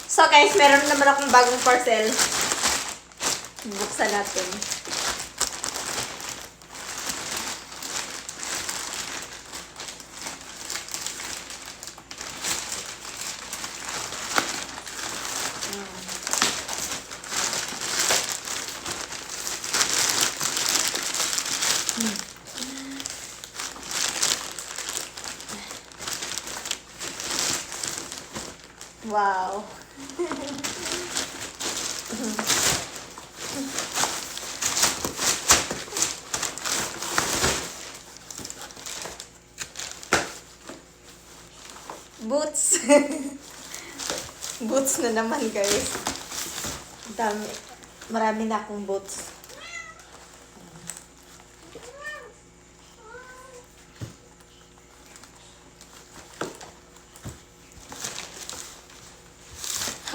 So guys, meron naman akong bagong parcel. Buksan natin. Wow. Boots. Boots na naman, guys. Dami. Marami na akong boots.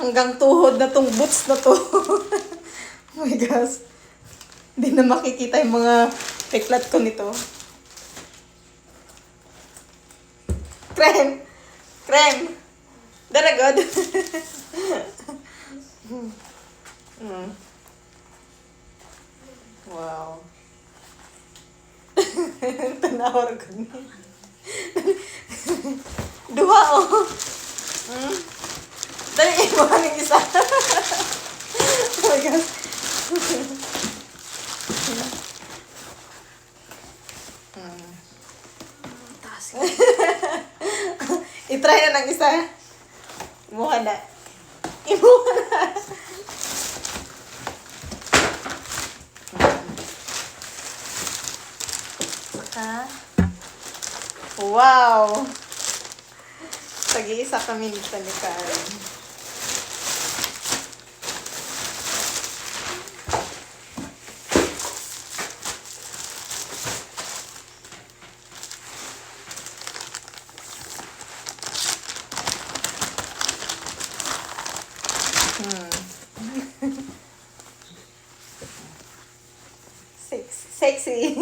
Hanggang tuhod na tong boots na to. Oh my gosh. Hindi na makikita yung mga peklat ko nito. Creme. Creme. Very good. Wow. Tanawar ko niya. Duha, oh. Dali, ibuha ng isa. Oh my gosh. I-try na ng isa. Ibuha na. Ibuha na. Saka. Wow. Tag-iisa kami nito ni Karen. Sexy.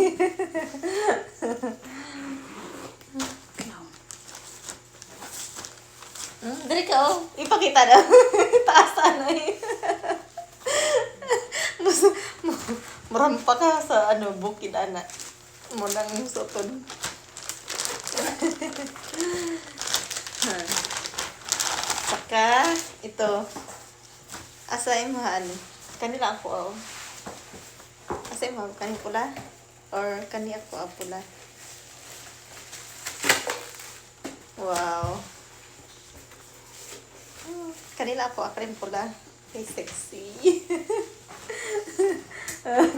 Dari ka, oh. Ipakita na. Taas na eh. Marampa ka sa bukid, anak. Munang sutod. Saka, ito. Asay mahal. Kanila ako, oh. Asay mahal. Kani pula? Or kani ako, pula? Wow. Kanila ako, akrim pula. Hey, sexy.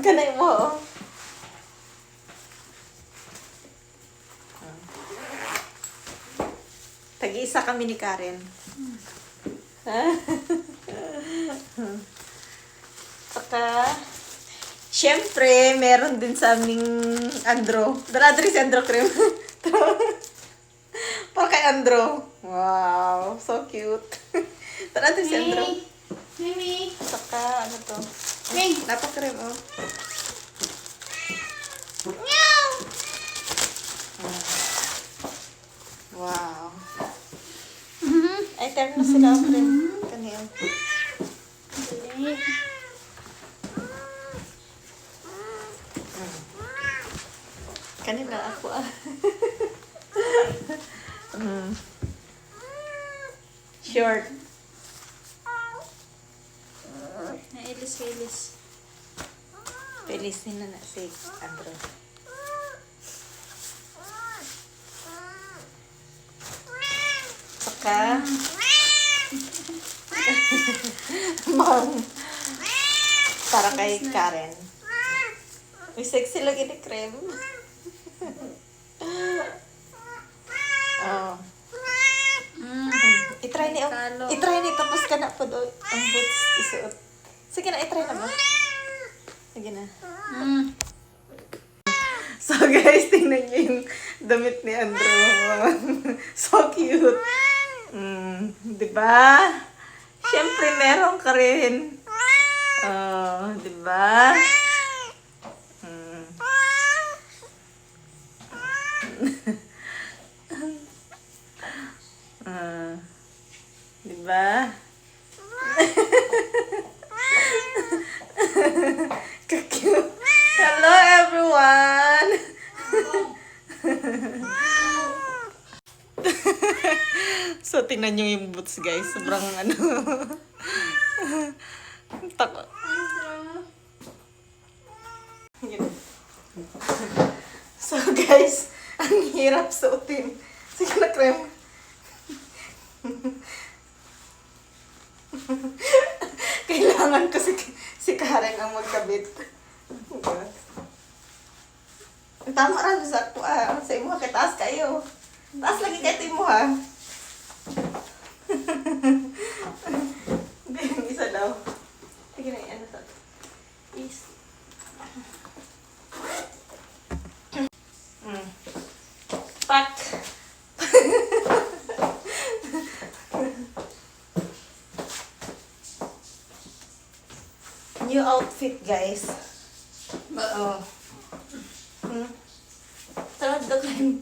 Kanay mo, oh. Tag-iisa kami ni Karen. Saka, syempre, meron din sa aming Andro. Daradri si Andro cream. Para kay Andro. Wow, so cute. Daradri si Andro. Mimi. Saka, ano to? Mimi. Napakream, oh. Meow. Wow. Ay, turn na sila ako rin. Kanina. Kanina ako, ah. Short. Nailis-ilis. Pilisin na na si Andro. Saka, Mom. Para kay Karen. May sexy lagi ni cream. Oh. I-try ni, i-try ni, tapos ka na po doon. Ang boots isuot. Sige na, i-try na ba? Sige na. So guys, tingnan niyo yung damit ni Andrew. So cute. Diba? Siyempre, meron ka rin. Oh, diba? Diba? everyone! So, tingnan nyo yung boots, guys. Sobrang ano. Tako. So, guys, ang hirap suotin. Sige na, Krem. Kailangan ko si Karen ang magkabit. Tama rin sa ako sa imo kay taas kayo. Taas lagi kay mo ha. Hindi, yung isa daw. Sige na, ano to? Is. Pak. New outfit, guys. Oo. Sarap daw kayo.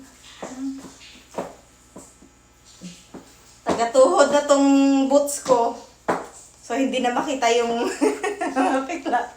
Tagatuhod na tong boots ko. So, hindi na makita yung piklat.